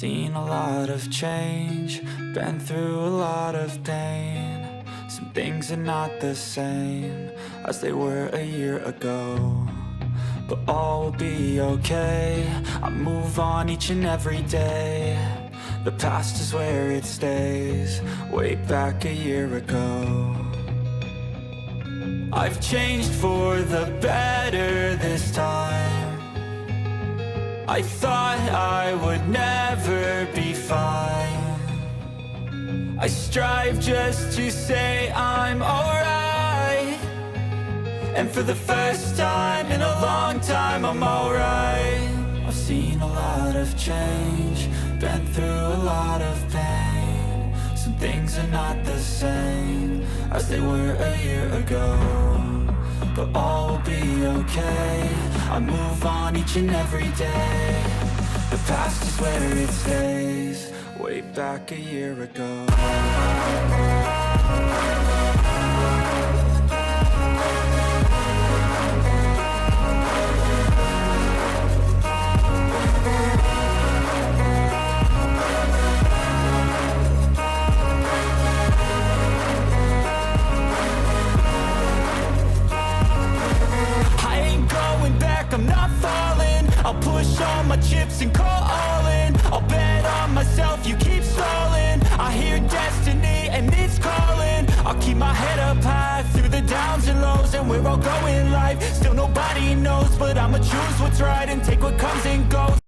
seen a lot of change, been through a lot of pain. Some things are not the same as they were a year ago, but all will be okay. I move on each and every day. The past is where it stays, way back a year ago. I've changed for the better this time. I thought I would never be fine. I strive just to say I'm alright, and for the first time in a long time I'm alright. I've seen a lot of change, been through a lot of pain. Some things are not the same as they were a year ago, but all will be okay. I move on each and every day. The past is where it stays, way back a year ago. I'm not falling, I'll push all my chips and call all in. I'll bet on myself, you keep stalling. I hear destiny and it's calling. I'll keep my head up high through the downs and lows, and where I'll go in life still nobody knows, but I'ma choose what's right and take what comes and goes.